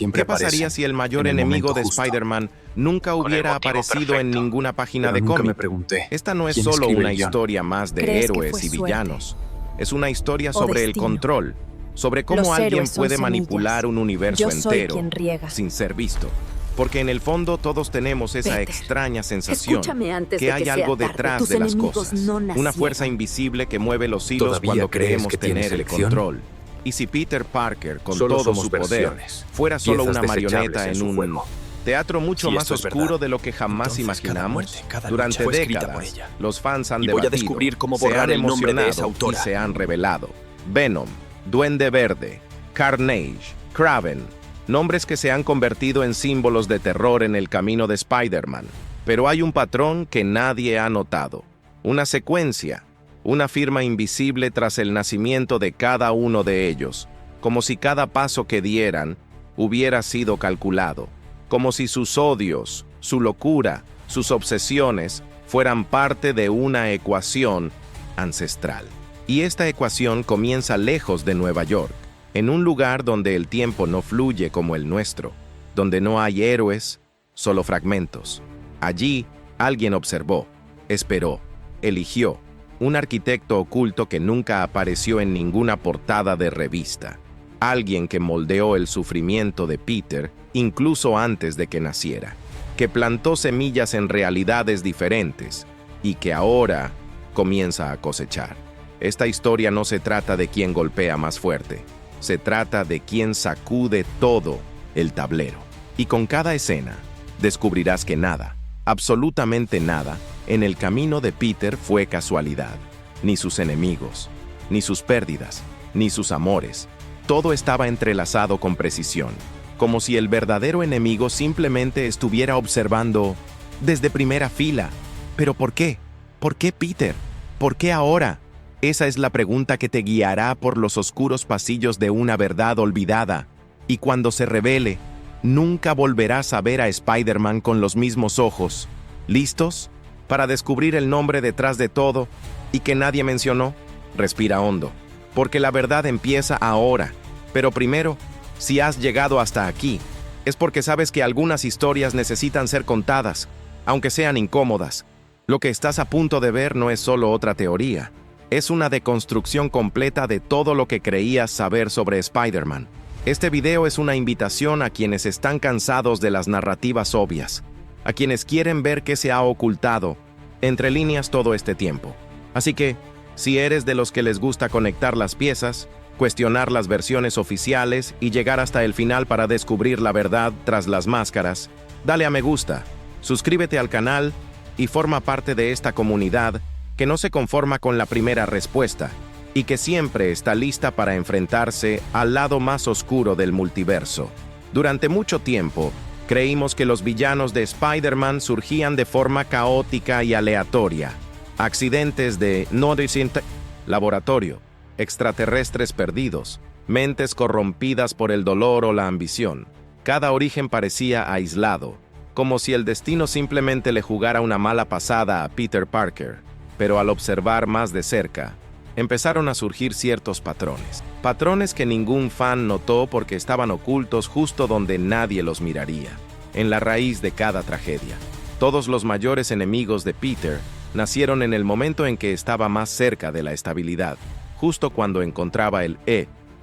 siempre ¿Qué pasaría si el mayor en el enemigo momento de justo, Spider-Man nunca con el hubiera motivo aparecido en perfecto? ninguna página Pero de nunca me cómic? pregunté, Esta no es ¿quién solo escribe una el guión? historia más de ¿Crees que héroes fue y suerte? villanos. Es una historia ¿O sobre el destino? control, sobre cómo Los alguien héroes son puede manipular semillas. un universo Yo soy entero quien riega. sin ser visto. Porque en el fondo todos tenemos esa Peter, extraña sensación escúchame antes que de hay que algo sea tarde. detrás Tus de las enemigos cosas. no Una nacieron. fuerza invisible que mueve los hilos ¿Todavía cuando crees creemos que tienes tener el elección? control. Y si Peter Parker, con Solo todo somos su poder, versiones, fuera solo piezas una marioneta desechables en en su un juego. teatro mucho Si más esto es oscuro verdad, de lo que jamás entonces cada imaginamos, muerte, cada lucha durante fue escrita por décadas, ella. los fans han Y voy a debatido, descubrir cómo se borrar han el nombre de esa emocionado autora. y se han revelado. Venom, Duende Verde, Carnage, Kraven, nombres que se han convertido en símbolos de terror en el camino de Spider-Man. Pero hay un patrón que nadie ha notado, una secuencia, una firma invisible tras el nacimiento de cada uno de ellos, como si cada paso que dieran hubiera sido calculado, como si sus odios, su locura, sus obsesiones fueran parte de una ecuación ancestral. Y esta ecuación comienza lejos de Nueva York, en un lugar donde el tiempo no fluye como el nuestro, donde no hay héroes, solo fragmentos. Allí, alguien observó, esperó, eligió, un arquitecto oculto que nunca apareció en ninguna portada de revista. Alguien que moldeó el sufrimiento de Peter incluso antes de que naciera, que plantó semillas en realidades diferentes y que ahora comienza a cosechar. Esta historia no se trata de quién golpea más fuerte, se trata de quién sacude todo el tablero. Y con cada escena, descubrirás que nada, absolutamente nada, en el camino de Peter fue casualidad. Ni sus enemigos, ni sus pérdidas, ni sus amores. Todo estaba entrelazado con precisión, como si el verdadero enemigo simplemente estuviera observando desde primera fila. ¿Pero por qué? ¿Por qué Peter? ¿Por qué ahora? Esa es la pregunta que te guiará por los oscuros pasillos de una verdad olvidada. Y cuando se revele, nunca volverás a ver a Spider-Man con los mismos ojos. ¿Listos? Para descubrir el nombre detrás de todo y que nadie mencionó. Respira hondo, porque la verdad empieza ahora. Pero primero, si has llegado hasta aquí, es porque sabes que algunas historias necesitan ser contadas, aunque sean incómodas. Lo que estás a punto de ver no es solo otra teoría. Es una deconstrucción completa de todo lo que creías saber sobre Spider-Man. Este video es una invitación a quienes están cansados de las narrativas obvias, a quienes quieren ver qué se ha ocultado entre líneas todo este tiempo. Así que, si eres de los que les gusta conectar las piezas, cuestionar las versiones oficiales y llegar hasta el final para descubrir la verdad tras las máscaras, dale a me gusta, suscríbete al canal y forma parte de esta comunidad que no se conforma con la primera respuesta y que siempre está lista para enfrentarse al lado más oscuro del multiverso. Durante mucho tiempo, creímos que los villanos de Spider-Man surgían de forma caótica y aleatoria. Accidentes de laboratorio, extraterrestres perdidos, mentes corrompidas por el dolor o la ambición. Cada origen parecía aislado, como si el destino simplemente le jugara una mala pasada a Peter Parker. Pero al observar más de cerca, empezaron a surgir ciertos patrones. Patrones que ningún fan notó porque estaban ocultos justo donde nadie los miraría, en la raíz de cada tragedia. Todos los mayores enemigos de Peter nacieron en el momento en que estaba más cerca de la estabilidad, justo cuando encontraba el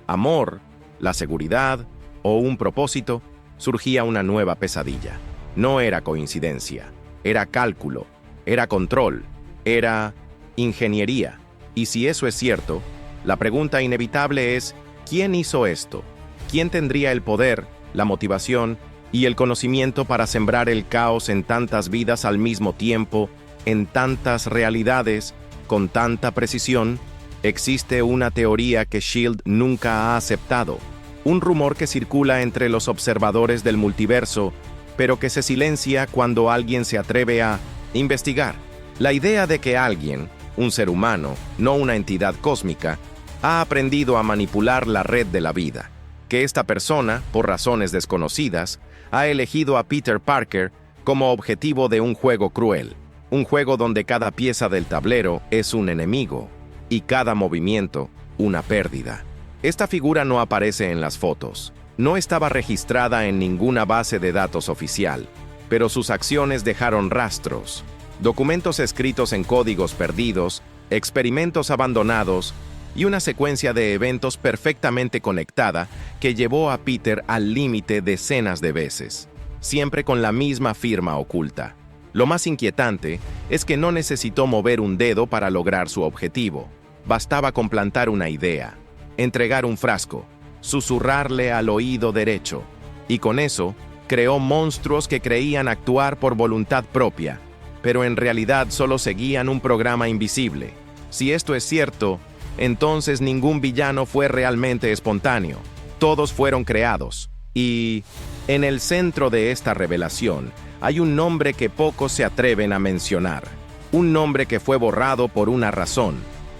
amor, la seguridad o un propósito, surgía una nueva pesadilla. No era coincidencia, era cálculo, era control, era ingeniería. Y si eso es cierto, la pregunta inevitable es, ¿quién hizo esto? ¿Quién tendría el poder, la motivación y el conocimiento para sembrar el caos en tantas vidas al mismo tiempo, en tantas realidades, con tanta precisión? Existe una teoría que S.H.I.E.L.D. nunca ha aceptado, un rumor que circula entre los observadores del multiverso, pero que se silencia cuando alguien se atreve a investigar. La idea de que alguien, un ser humano, no una entidad cósmica, ha aprendido a manipular la red de la vida, que esta persona, por razones desconocidas, ha elegido a Peter Parker como objetivo de un juego cruel, un juego donde cada pieza del tablero es un enemigo y cada movimiento una pérdida. Esta figura no aparece en las fotos, No estaba registrada en ninguna base de datos oficial, pero sus acciones dejaron rastros, documentos escritos en códigos perdidos, experimentos abandonados y una secuencia de eventos perfectamente conectada que llevó a Peter al límite decenas de veces, siempre con la misma firma oculta. Lo más inquietante es que no necesitó mover un dedo para lograr su objetivo. Bastaba con plantar una idea, entregar un frasco, susurrarle al oído derecho, y con eso creó monstruos que creían actuar por voluntad propia, pero en realidad solo seguían un programa invisible. Si esto es cierto, entonces ningún villano fue realmente espontáneo. Todos fueron creados. Y en el centro de esta revelación hay un nombre que pocos se atreven a mencionar. Un nombre que fue borrado por una razón.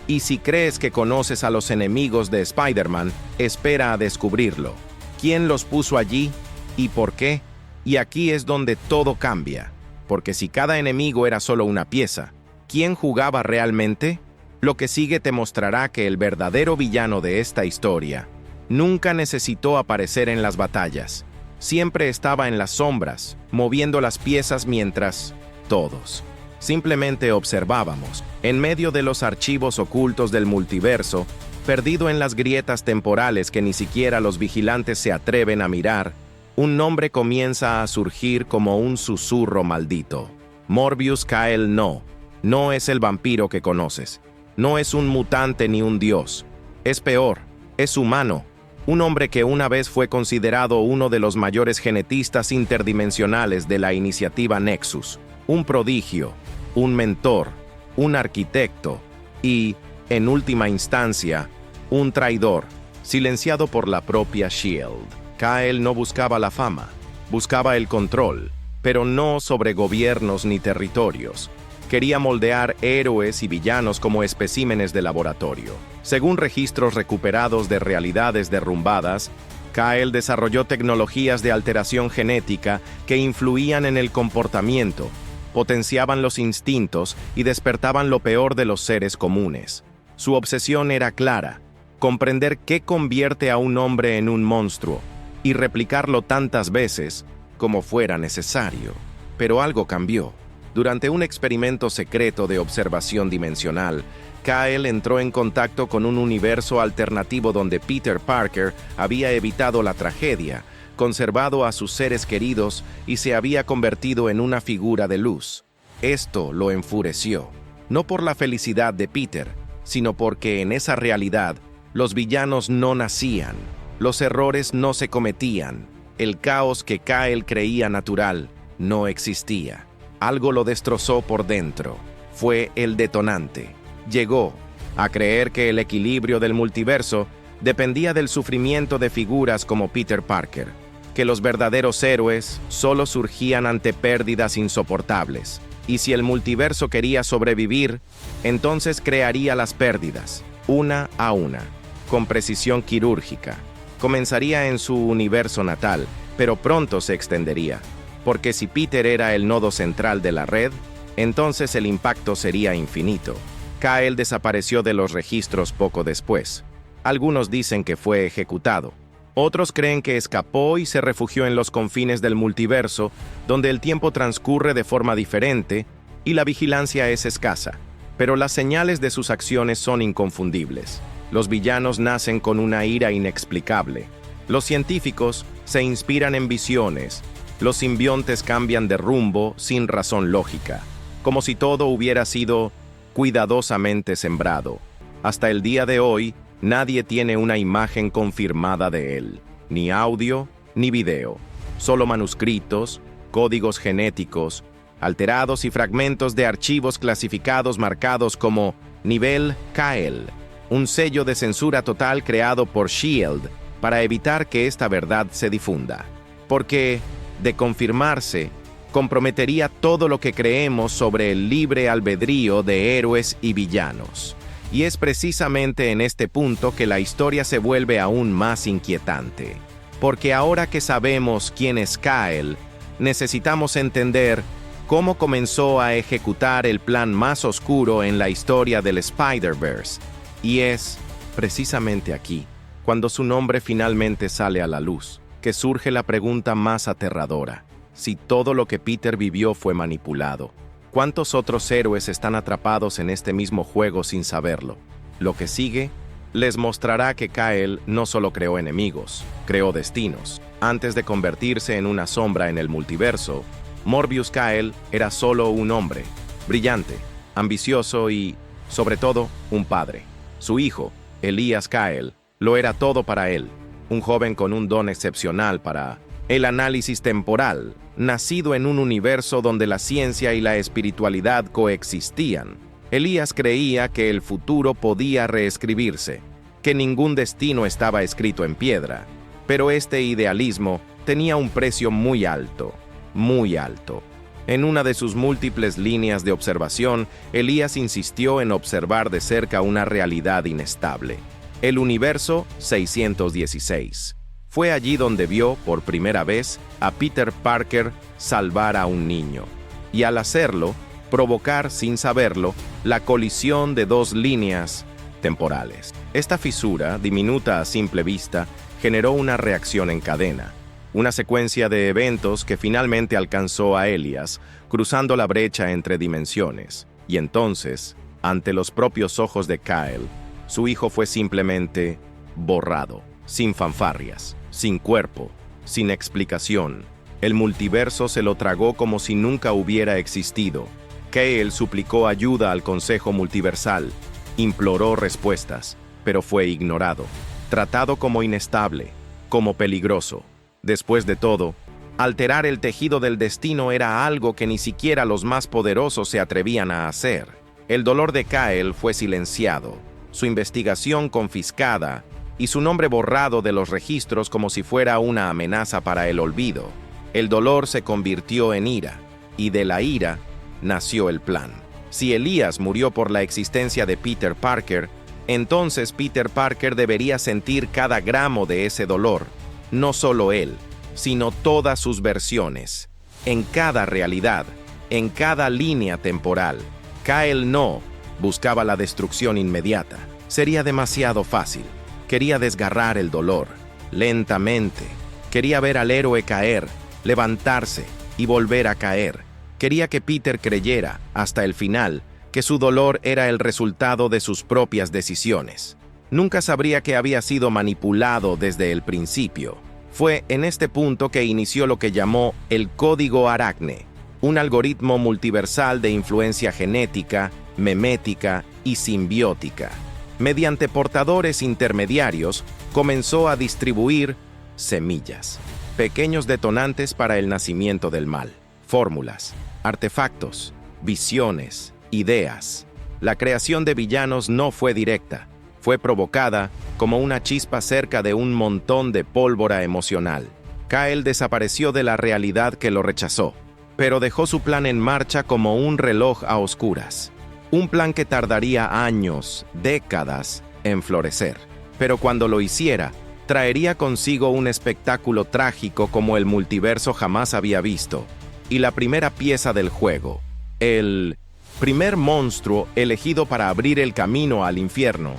Y si crees que conoces a los enemigos de Spider-Man, espera a descubrirlo. ¿Quién los puso allí? ¿Y por qué? Y aquí es donde todo cambia. Porque si cada enemigo era solo una pieza, ¿quién jugaba realmente? Lo que sigue te mostrará que el verdadero villano de esta historia nunca necesitó aparecer en las batallas. Siempre estaba en las sombras, moviendo las piezas mientras todos simplemente observábamos, en medio de los archivos ocultos del multiverso, perdido en las grietas temporales que ni siquiera los vigilantes se atreven a mirar. Un nombre comienza a surgir como un susurro maldito. Morbius Kal-El no es el vampiro que conoces. No es un mutante ni un dios. Es peor, es humano. Un hombre que una vez fue considerado uno de los mayores genetistas interdimensionales de la iniciativa Nexus. Un prodigio, un mentor, un arquitecto y, en última instancia, un traidor, silenciado por la propia S.H.I.E.L.D. Kal-El no buscaba la fama, buscaba el control, pero no sobre gobiernos ni territorios. Quería moldear héroes y villanos como especímenes de laboratorio. Según registros recuperados de realidades derrumbadas, Kal-El desarrolló tecnologías de alteración genética que influían en el comportamiento, potenciaban los instintos y despertaban lo peor de los seres comunes. Su obsesión era clara: comprender qué convierte a un hombre en un monstruo y replicarlo tantas veces como fuera necesario. Pero algo cambió. Durante un experimento secreto de observación dimensional, Kal-El entró en contacto con un universo alternativo donde Peter Parker había evitado la tragedia, conservado a sus seres queridos y se había convertido en una figura de luz. Esto lo enfureció, no por la felicidad de Peter, sino porque en esa realidad los villanos no nacían, los errores no se cometían, el caos que Kal-El creía natural no existía. Algo lo destrozó por dentro. Fue el detonante. Llegó a creer que el equilibrio del multiverso dependía del sufrimiento de figuras como Peter Parker, que los verdaderos héroes solo surgían ante pérdidas insoportables. Y si el multiverso quería sobrevivir, entonces crearía las pérdidas, una a una, con precisión quirúrgica. Comenzaría en su universo natal, pero pronto se extendería. Porque si Peter era el nodo central de la red, entonces el impacto sería infinito. Kal-El desapareció de los registros poco después. Algunos dicen que fue ejecutado. Otros creen que escapó y se refugió en los confines del multiverso, donde el tiempo transcurre de forma diferente y la vigilancia es escasa. Pero las señales de sus acciones son inconfundibles. Los villanos nacen con una ira inexplicable. Los científicos se inspiran en visiones. Los simbiontes cambian de rumbo sin razón lógica, como si todo hubiera sido cuidadosamente sembrado. Hasta el día de hoy, nadie tiene una imagen confirmada de él, ni audio, ni video, solo manuscritos, códigos genéticos, alterados y fragmentos de archivos clasificados marcados como Nivel Kal-El, un sello de censura total creado por S.H.I.E.L.D. para evitar que esta verdad se difunda. Porque, de confirmarse, comprometería todo lo que creemos sobre el libre albedrío de héroes y villanos. Y es precisamente en este punto que la historia se vuelve aún más inquietante. Porque ahora que sabemos quién es Kal-El, necesitamos entender cómo comenzó a ejecutar el plan más oscuro en la historia del Spider-Verse. Y es precisamente aquí, cuando su nombre finalmente sale a la luz. que surge la pregunta más aterradora. Si todo lo que Peter vivió fue manipulado, ¿cuántos otros héroes están atrapados en este mismo juego sin saberlo? Lo que sigue les mostrará que Kyle no solo creó enemigos, creó destinos. Antes de convertirse en una sombra en el multiverso, Morbius Kyle era solo un hombre, brillante, ambicioso y, sobre todo, un padre. Su hijo, Elias Kyle, lo era todo para él, un joven con un don excepcional para el análisis temporal, nacido en un universo donde la ciencia y la espiritualidad coexistían. Elías creía que el futuro podía reescribirse, que ningún destino estaba escrito en piedra, pero este idealismo tenía un precio muy alto, muy alto. En una de sus múltiples líneas de observación, Elías insistió en observar de cerca una realidad inestable, el universo 616. Fue allí donde vio, por primera vez, a Peter Parker salvar a un niño, y al hacerlo, provocar, sin saberlo, la colisión de dos líneas temporales. Esta fisura, diminuta a simple vista, generó una reacción en cadena, una secuencia de eventos que finalmente alcanzó a Elias, cruzando la brecha entre dimensiones. Y entonces, ante los propios ojos de Kyle, su hijo fue simplemente borrado, sin fanfarrias, sin cuerpo, sin explicación. El multiverso se lo tragó como si nunca hubiera existido. Kyle suplicó ayuda al Consejo Multiversal, imploró respuestas, pero fue ignorado, tratado como inestable, como peligroso. Después de todo, alterar el tejido del destino era algo que ni siquiera los más poderosos se atrevían a hacer. El dolor de Kyle fue silenciado, su investigación confiscada y su nombre borrado de los registros como si fuera una amenaza para el olvido. El dolor se convirtió en ira, y de la ira nació el plan. Si Elías murió por la existencia de Peter Parker, entonces Peter Parker debería sentir cada gramo de ese dolor, no solo él, sino todas sus versiones, en cada realidad, en cada línea temporal. Kyle no buscaba la destrucción inmediata. Sería demasiado fácil. Quería desgarrar el dolor, lentamente. Quería ver al héroe caer, levantarse y volver a caer. Quería que Peter creyera, hasta el final, que su dolor era el resultado de sus propias decisiones. Nunca sabría que había sido manipulado desde el principio. Fue en este punto que inició lo que llamó el Código Aracne, un algoritmo multiversal de influencia genética, memética y simbiótica. Mediante portadores intermediarios, comenzó a distribuir semillas, pequeños detonantes para el nacimiento del mal, fórmulas, artefactos, visiones, ideas. La creación de villanos no fue directa, fue provocada como una chispa cerca de un montón de pólvora emocional. Kyle desapareció de la realidad que lo rechazó, pero dejó su plan en marcha como un reloj a oscuras. Un plan que tardaría años, décadas, en florecer. Pero cuando lo hiciera, traería consigo un espectáculo trágico como el multiverso jamás había visto. Y la primera pieza del juego, el primer monstruo elegido para abrir el camino al infierno,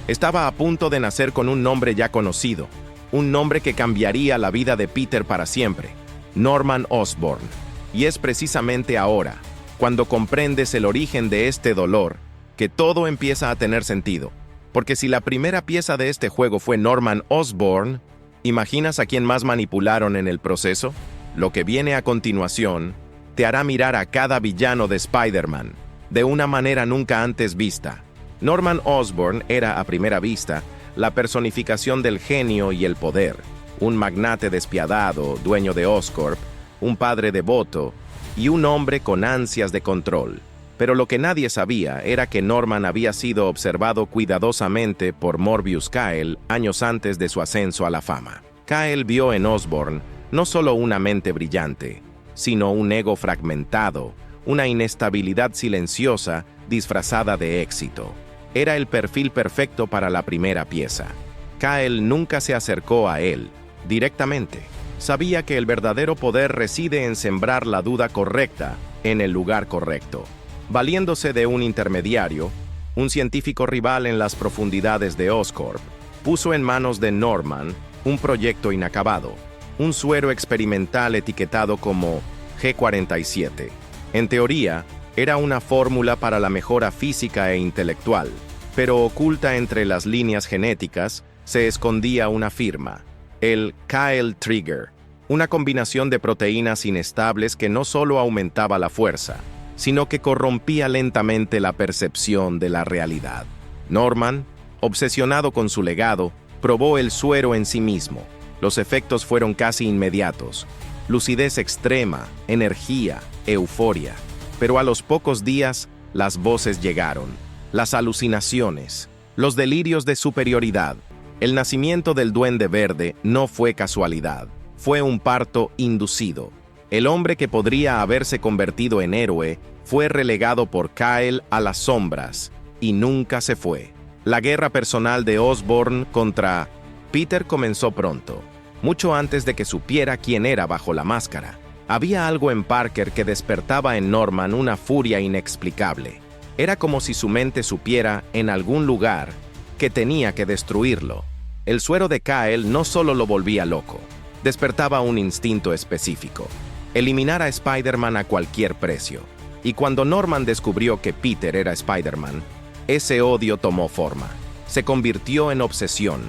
estaba a punto de nacer con un nombre ya conocido, un nombre que cambiaría la vida de Peter para siempre, Norman Osborn. Y es precisamente ahora, cuando comprendes el origen de este dolor, que todo empieza a tener sentido. Porque si la primera pieza de este juego fue Norman Osborn, ¿imaginas a quién más manipularon en el proceso? Lo que viene a continuación te hará mirar a cada villano de Spider-Man de una manera nunca antes vista. Norman Osborn era, a primera vista, la personificación del genio y el poder, un magnate despiadado, dueño de Oscorp, un padre devoto y un hombre con ansias de control. Pero lo que nadie sabía era que Norman había sido observado cuidadosamente por Morbius Kyle años antes de su ascenso a la fama. Kyle vio en Osborn no solo una mente brillante, sino un ego fragmentado, una inestabilidad silenciosa disfrazada de éxito. Era el perfil perfecto para la primera pieza. Kyle nunca se acercó a él directamente. Sabía que el verdadero poder reside en sembrar la duda correcta en el lugar correcto. Valiéndose de un intermediario, un científico rival en las profundidades de Oscorp, puso en manos de Norman un proyecto inacabado, un suero experimental etiquetado como G47. En teoría, era una fórmula para la mejora física e intelectual, pero oculta entre las líneas genéticas se escondía una firma, el Kyle Trigger, una combinación de proteínas inestables que no solo aumentaba la fuerza, sino que corrompía lentamente la percepción de la realidad. Norman, obsesionado con su legado, probó el suero en sí mismo. Los efectos fueron casi inmediatos. Lucidez extrema, energía, euforia. Pero a los pocos días, las voces llegaron, las alucinaciones, los delirios de superioridad. El nacimiento del Duende Verde no fue casualidad, fue un parto inducido. El hombre que podría haberse convertido en héroe fue relegado por Kyle a las sombras y nunca se fue. La guerra personal de Osborn contra Peter comenzó pronto, mucho antes de que supiera quién era bajo la máscara. Había algo en Parker que despertaba en Norman una furia inexplicable. Era como si su mente supiera, en algún lugar, que tenía que destruirlo. El suero de Kyle no solo lo volvía loco, despertaba un instinto específico: eliminar a Spider-Man a cualquier precio. Y cuando Norman descubrió que Peter era Spider-Man, ese odio tomó forma. Se convirtió en obsesión,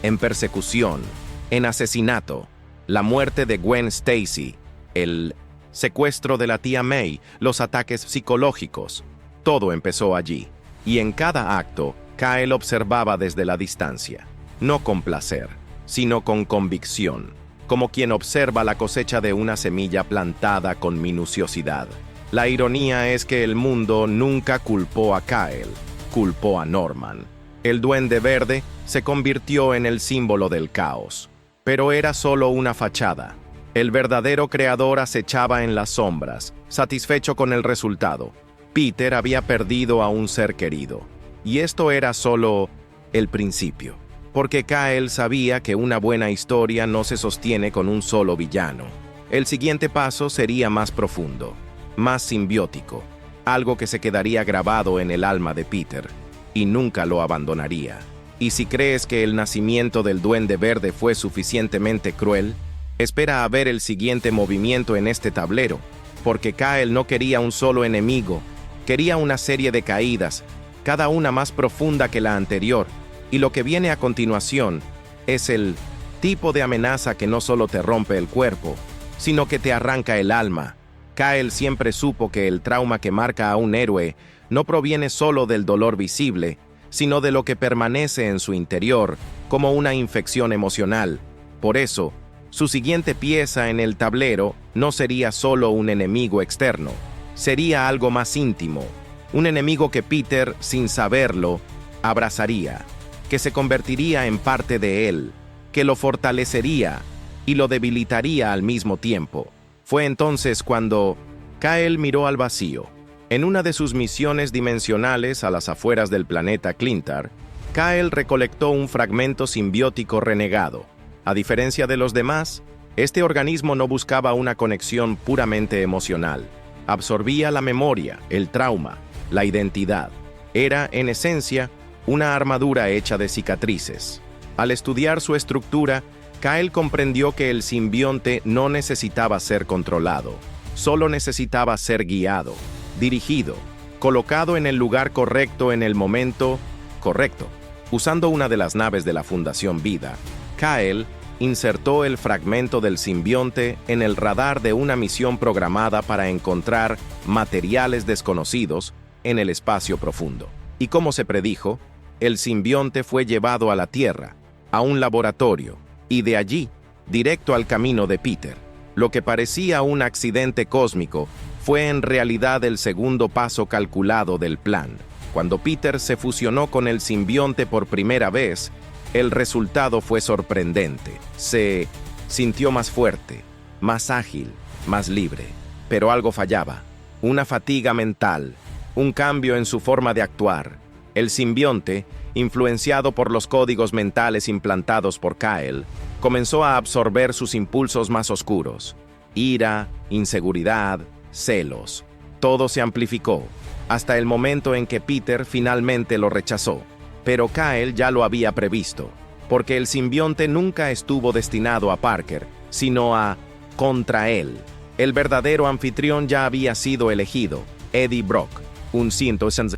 en persecución, en asesinato. La muerte de Gwen Stacy, el secuestro de la tía May, los ataques psicológicos. Todo empezó allí. Y en cada acto, Kyle observaba desde la distancia. No con placer, sino con convicción. Como quien observa la cosecha de una semilla plantada con minuciosidad. La ironía es que el mundo nunca culpó a Kyle, culpó a Norman. El Duende Verde se convirtió en el símbolo del caos. Pero era solo una fachada. El verdadero creador acechaba en las sombras, satisfecho con el resultado. Peter había perdido a un ser querido. Y esto era solo el principio. Porque Kyle sabía que una buena historia no se sostiene con un solo villano. El siguiente paso sería más profundo, más simbiótico, algo que se quedaría grabado en el alma de Peter, y nunca lo abandonaría. Y si crees que el nacimiento del Duende Verde fue suficientemente cruel, espera a ver el siguiente movimiento en este tablero, porque Kyle no quería un solo enemigo, quería una serie de caídas, cada una más profunda que la anterior, y lo que viene a continuación es el tipo de amenaza que no solo te rompe el cuerpo, sino que te arranca el alma. Kyle siempre supo que el trauma que marca a un héroe no proviene solo del dolor visible, sino de lo que permanece en su interior como una infección emocional. Por eso, su siguiente pieza en el tablero no sería solo un enemigo externo, sería algo más íntimo, un enemigo que Peter, sin saberlo, abrazaría, que se convertiría en parte de él, que lo fortalecería y lo debilitaría al mismo tiempo. Fue entonces cuando Kyle miró al vacío. En una de sus misiones dimensionales a las afueras del planeta Clintar, Kyle recolectó un fragmento simbiótico renegado. A diferencia de los demás, este organismo no buscaba una conexión puramente emocional. Absorbía la memoria, el trauma, la identidad. Era, en esencia, una armadura hecha de cicatrices. Al estudiar su estructura, Kyle comprendió que el simbionte no necesitaba ser controlado, solo necesitaba ser guiado, dirigido, colocado en el lugar correcto en el momento correcto. Usando una de las naves de la Fundación Vida, Kyle insertó el fragmento del simbionte en el radar de una misión programada para encontrar materiales desconocidos en el espacio profundo. Y como se predijo, el simbionte fue llevado a la Tierra, a un laboratorio, y de allí, directo al camino de Peter. Lo que parecía un accidente cósmico fue en realidad el segundo paso calculado del plan. Cuando Peter se fusionó con el simbionte por primera vez, el resultado fue sorprendente. Se sintió más fuerte, más ágil, más libre. Pero algo fallaba. Una fatiga mental, un cambio en su forma de actuar. El simbionte, influenciado por los códigos mentales implantados por Kyle, comenzó a absorber sus impulsos más oscuros. Ira, inseguridad, celos. Todo se amplificó, hasta el momento en que Peter finalmente lo rechazó. Pero Kyle ya lo había previsto, porque el simbionte nunca estuvo destinado a Parker, sino a contra él. El verdadero anfitrión ya había sido elegido, Eddie Brock, un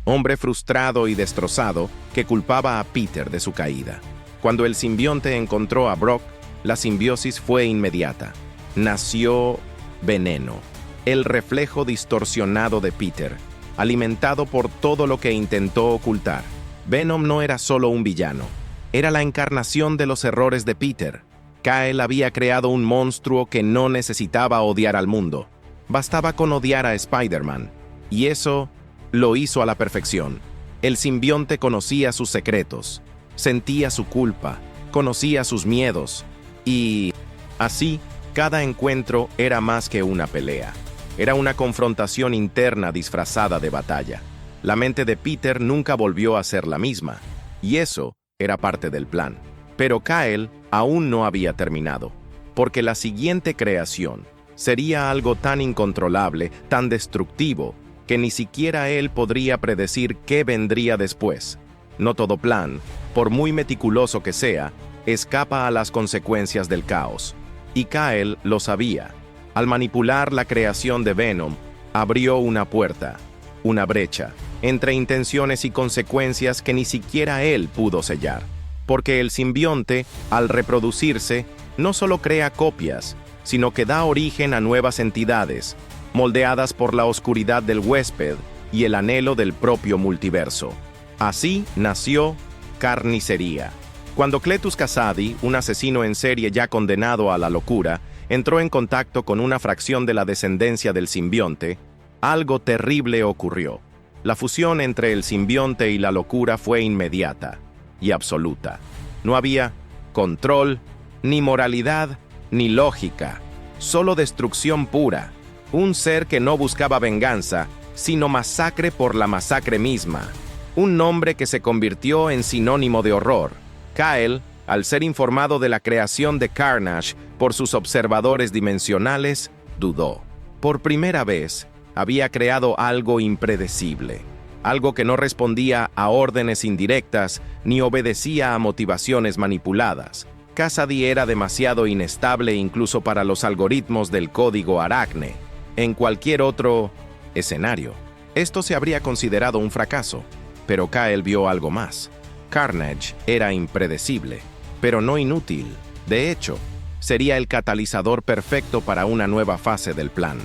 hombre frustrado y destrozado que culpaba a Peter de su caída. Cuando el simbionte encontró a Brock, la simbiosis fue inmediata. Nació Veneno, el reflejo distorsionado de Peter, alimentado por todo lo que intentó ocultar. Venom no era solo un villano, era la encarnación de los errores de Peter. Kyle había creado un monstruo que no necesitaba odiar al mundo. Bastaba con odiar a Spider-Man, y eso lo hizo a la perfección. El simbionte conocía sus secretos, sentía su culpa, conocía sus miedos, y así, cada encuentro era más que una pelea. Era una confrontación interna disfrazada de batalla. La mente de Peter nunca volvió a ser la misma, y eso era parte del plan. Pero Kyle aún no había terminado, porque la siguiente creación sería algo tan incontrolable, tan destructivo, que ni siquiera él podría predecir qué vendría después. No todo plan, por muy meticuloso que sea, escapa a las consecuencias del caos. Y Kyle lo sabía. Al manipular la creación de Venom, abrió una puerta, una brecha, entre intenciones y consecuencias que ni siquiera él pudo sellar. Porque el simbionte, al reproducirse, no solo crea copias, sino que da origen a nuevas entidades, moldeadas por la oscuridad del huésped y el anhelo del propio multiverso. Así nació Carnicería. Cuando Cletus Kasady, un asesino en serie ya condenado a la locura, entró en contacto con una fracción de la descendencia del simbionte, algo terrible ocurrió. La fusión entre el simbionte y la locura fue inmediata y absoluta. No había control, ni moralidad, ni lógica, solo destrucción pura. Un ser que no buscaba venganza, sino masacre por la masacre misma. Un nombre que se convirtió en sinónimo de horror. Kyle, al ser informado de la creación de Carnage por sus observadores dimensionales, dudó. Por primera vez, había creado algo impredecible. Algo que no respondía a órdenes indirectas ni obedecía a motivaciones manipuladas. Kasady era demasiado inestable incluso para los algoritmos del código Aracne. En cualquier otro escenario, esto se habría considerado un fracaso, pero Kyle vio algo más. Carnage era impredecible, pero no inútil. De hecho, sería el catalizador perfecto para una nueva fase del plan.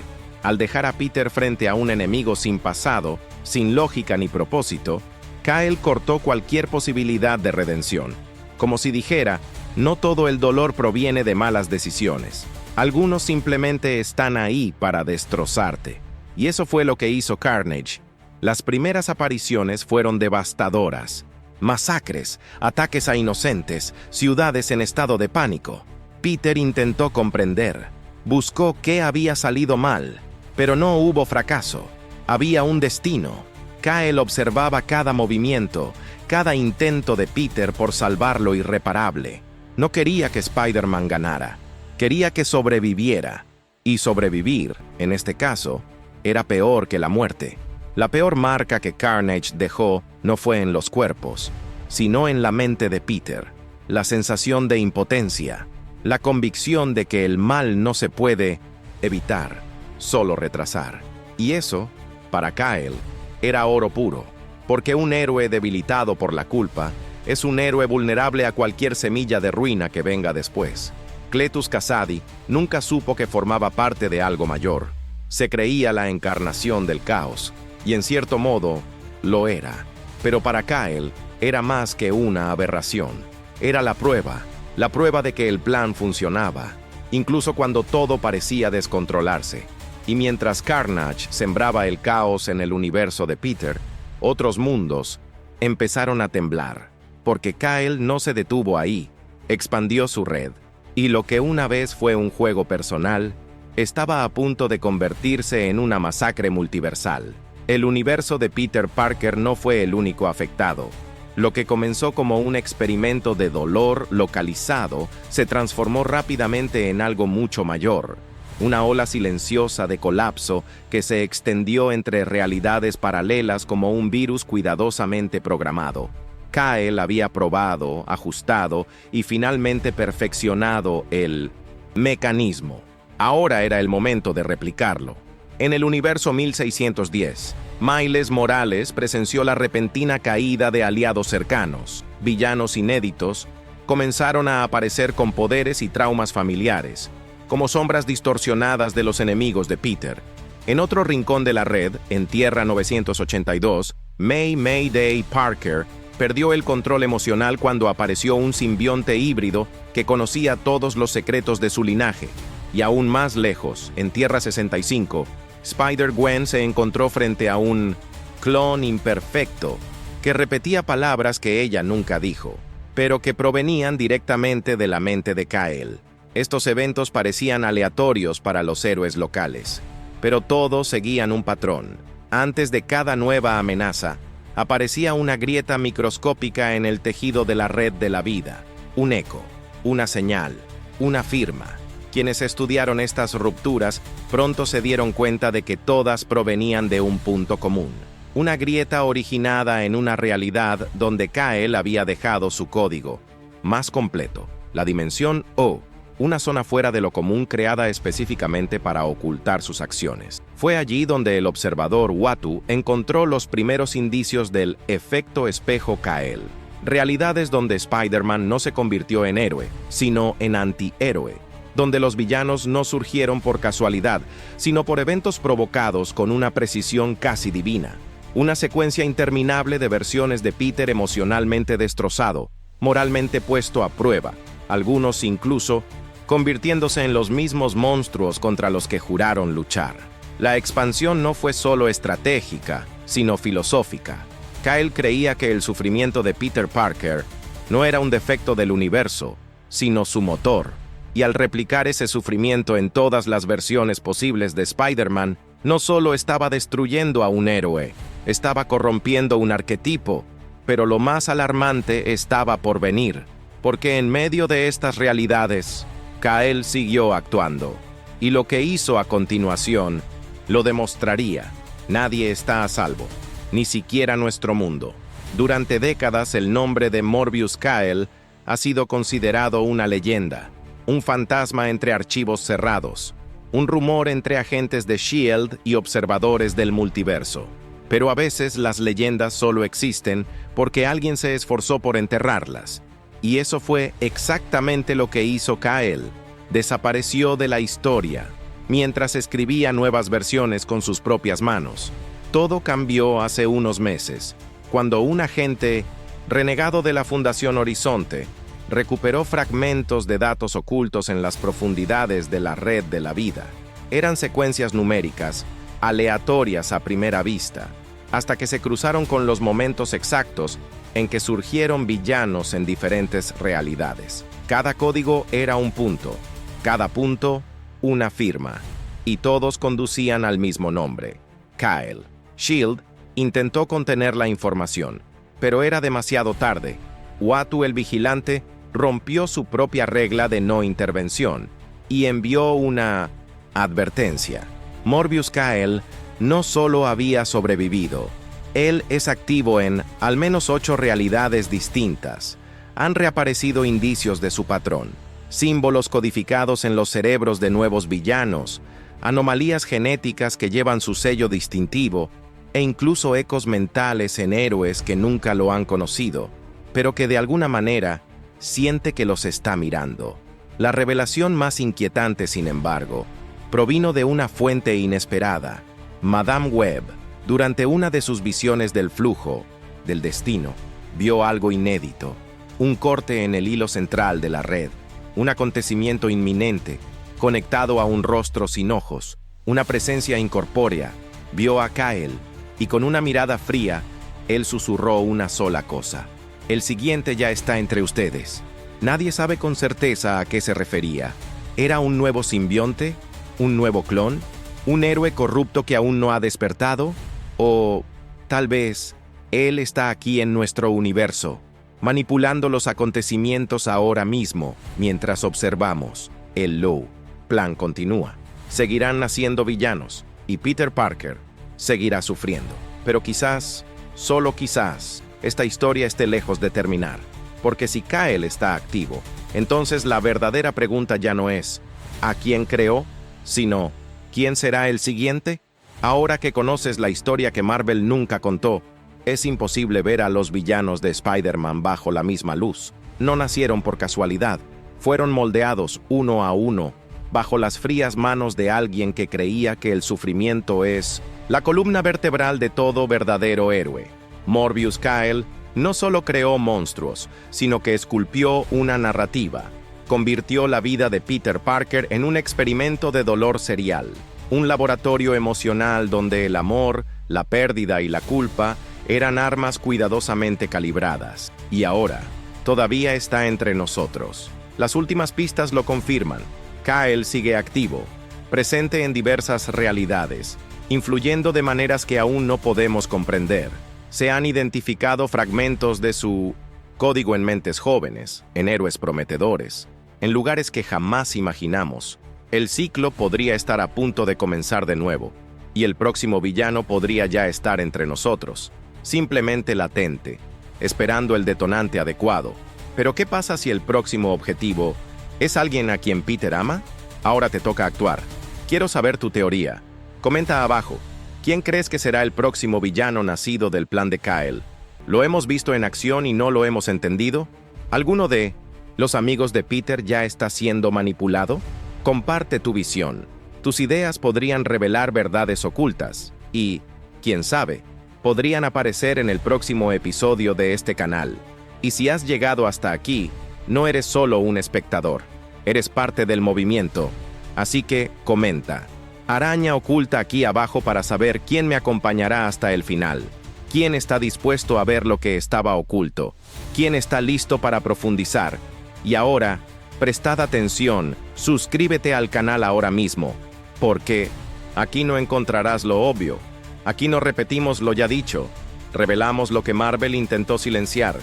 Al dejar a Peter frente a un enemigo sin pasado, sin lógica ni propósito, Kyle cortó cualquier posibilidad de redención. Como si dijera, no todo el dolor proviene de malas decisiones. Algunos simplemente están ahí para destrozarte. Y eso fue lo que hizo Carnage. Las primeras apariciones fueron devastadoras. Masacres, ataques a inocentes, ciudades en estado de pánico. Peter intentó comprender. Buscó qué había salido mal, pero no hubo fracaso. Había un destino. Kyle observaba cada movimiento, cada intento de Peter por salvar lo irreparable. No quería que Spider-Man ganara. Quería que sobreviviera. Y sobrevivir, en este caso, era peor que la muerte. La peor marca que Carnage dejó no fue en los cuerpos, sino en la mente de Peter. La sensación de impotencia, la convicción de que el mal no se puede evitar, solo retrasar. Y eso, para Kyle, era oro puro, porque un héroe debilitado por la culpa es un héroe vulnerable a cualquier semilla de ruina que venga después. Cletus Kasady nunca supo que formaba parte de algo mayor. Se creía la encarnación del caos, y en cierto modo, lo era. Pero para Kyle, era más que una aberración. Era la prueba de que el plan funcionaba, incluso cuando todo parecía descontrolarse. Y mientras Carnage sembraba el caos en el universo de Peter, otros mundos empezaron a temblar, porque Kyle no se detuvo ahí, expandió su red, y lo que una vez fue un juego personal, estaba a punto de convertirse en una masacre multiversal. El universo de Peter Parker no fue el único afectado. Lo que comenzó como un experimento de dolor localizado se transformó rápidamente en algo mucho mayor. Una ola silenciosa de colapso que se extendió entre realidades paralelas como un virus cuidadosamente programado. Kyle había probado, ajustado y finalmente perfeccionado el Mecanismo. Ahora era el momento de replicarlo. En el universo 1610, Miles Morales presenció la repentina caída de aliados cercanos. Villanos inéditos comenzaron a aparecer con poderes y traumas familiares, como sombras distorsionadas de los enemigos de Peter. En otro rincón de la red, en Tierra 982, Mayday Parker perdió el control emocional cuando apareció un simbionte híbrido que conocía todos los secretos de su linaje. Y aún más lejos, en Tierra 65, Spider-Gwen se encontró frente a un clon imperfecto que repetía palabras que ella nunca dijo, pero que provenían directamente de la mente de Kyle. Estos eventos parecían aleatorios para los héroes locales, pero todos seguían un patrón. Antes de cada nueva amenaza, aparecía una grieta microscópica en el tejido de la red de la vida, un eco, una señal, una firma. Quienes estudiaron estas rupturas pronto se dieron cuenta de que todas provenían de un punto común, una grieta originada en una realidad donde Kyle había dejado su código más completo, la dimensión O, una zona fuera de lo común creada específicamente para ocultar sus acciones. Fue allí donde el observador Uatu encontró los primeros indicios del efecto espejo Kyle, realidades donde Spider-Man no se convirtió en héroe, sino en antihéroe, donde los villanos no surgieron por casualidad, sino por eventos provocados con una precisión casi divina. Una secuencia interminable de versiones de Peter emocionalmente destrozado, moralmente puesto a prueba, algunos incluso convirtiéndose en los mismos monstruos contra los que juraron luchar. La expansión no fue solo estratégica, sino filosófica. Kyle creía que el sufrimiento de Peter Parker no era un defecto del universo, sino su motor. Y al replicar ese sufrimiento en todas las versiones posibles de Spider-Man, no solo estaba destruyendo a un héroe, estaba corrompiendo un arquetipo, pero lo más alarmante estaba por venir, porque en medio de estas realidades, Kyle siguió actuando, y lo que hizo a continuación lo demostraría. Nadie está a salvo, ni siquiera nuestro mundo. Durante décadas el nombre de Morbius Kyle ha sido considerado una leyenda, un fantasma entre archivos cerrados, un rumor entre agentes de S.H.I.E.L.D. y observadores del multiverso. Pero a veces las leyendas solo existen porque alguien se esforzó por enterrarlas. Y eso fue exactamente lo que hizo Kyle. Desapareció de la historia, mientras escribía nuevas versiones con sus propias manos. Todo cambió hace unos meses, cuando un agente renegado de la Fundación Horizonte recuperó fragmentos de datos ocultos en las profundidades de la red de la vida. Eran secuencias numéricas, aleatorias a primera vista, hasta que se cruzaron con los momentos exactos en que surgieron villanos en diferentes realidades. Cada código era un punto, cada punto una firma, y todos conducían al mismo nombre, Kyle. S.H.I.E.L.D. intentó contener la información, pero era demasiado tarde. Uatu el vigilante rompió su propia regla de no intervención y envió una advertencia. Morbius Kyle no solo había sobrevivido, él es activo en al menos 8 realidades distintas. Han reaparecido indicios de su patrón, símbolos codificados en los cerebros de nuevos villanos, anomalías genéticas que llevan su sello distintivo e incluso ecos mentales en héroes que nunca lo han conocido, pero que de alguna manera siente que los está mirando. La revelación más inquietante, sin embargo, provino de una fuente inesperada. Madame Web, durante una de sus visiones del flujo, del destino, vio algo inédito, un corte en el hilo central de la red, un acontecimiento inminente, conectado a un rostro sin ojos, una presencia incorpórea. Vio a Kyle, y con una mirada fría, él susurró una sola cosa: el siguiente ya está entre ustedes. Nadie sabe con certeza a qué se refería. ¿Era un nuevo simbionte? ¿Un nuevo clon? ¿Un héroe corrupto que aún no ha despertado? O, tal vez, él está aquí en nuestro universo, manipulando los acontecimientos ahora mismo, mientras observamos. El Low Plan continúa. Seguirán naciendo villanos, y Peter Parker seguirá sufriendo. Pero quizás, solo quizás, esta historia esté lejos de terminar. Porque si Kyle está activo, entonces la verdadera pregunta ya no es a quién creó, sino ¿quién será el siguiente? Ahora que conoces la historia que Marvel nunca contó, es imposible ver a los villanos de Spider-Man bajo la misma luz. No nacieron por casualidad, fueron moldeados uno a uno, bajo las frías manos de alguien que creía que el sufrimiento es la columna vertebral de todo verdadero héroe. Morbius Kyle no solo creó monstruos, sino que esculpió una narrativa. Convirtió la vida de Peter Parker en un experimento de dolor serial, un laboratorio emocional donde el amor, la pérdida y la culpa eran armas cuidadosamente calibradas. Y ahora, todavía está entre nosotros. Las últimas pistas lo confirman. Kyle sigue activo, presente en diversas realidades, influyendo de maneras que aún no podemos comprender. Se han identificado fragmentos de su código en mentes jóvenes, en héroes prometedores, en lugares que jamás imaginamos. El ciclo podría estar a punto de comenzar de nuevo, y el próximo villano podría ya estar entre nosotros, simplemente latente, esperando el detonante adecuado. Pero ¿qué pasa si el próximo objetivo es alguien a quien Peter ama? Ahora te toca actuar. Quiero saber tu teoría. Comenta abajo. ¿Quién crees que será el próximo villano nacido del plan de Kyle? ¿Lo hemos visto en acción y no lo hemos entendido? ¿Alguno de los amigos de Peter ya está siendo manipulado? Comparte tu visión. Tus ideas podrían revelar verdades ocultas y, quién sabe, podrían aparecer en el próximo episodio de este canal. Y si has llegado hasta aquí, no eres solo un espectador, eres parte del movimiento. Así que, comenta. Araña oculta aquí abajo para saber quién me acompañará hasta el final. ¿Quién está dispuesto a ver lo que estaba oculto? ¿Quién está listo para profundizar? Y ahora, prestad atención, suscríbete al canal ahora mismo, porque aquí no encontrarás lo obvio. Aquí no repetimos lo ya dicho, revelamos lo que Marvel intentó silenciar.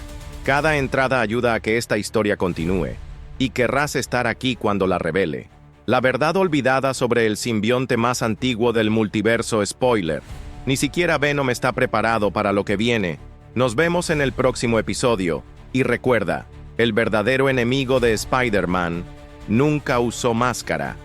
Cada entrada ayuda a que esta historia continúe, y querrás estar aquí cuando la revele. La verdad olvidada sobre el simbionte más antiguo del multiverso. Spoiler. Ni siquiera Venom está preparado para lo que viene. Nos vemos en el próximo episodio. Y recuerda, el verdadero enemigo de Spider-Man nunca usó máscara.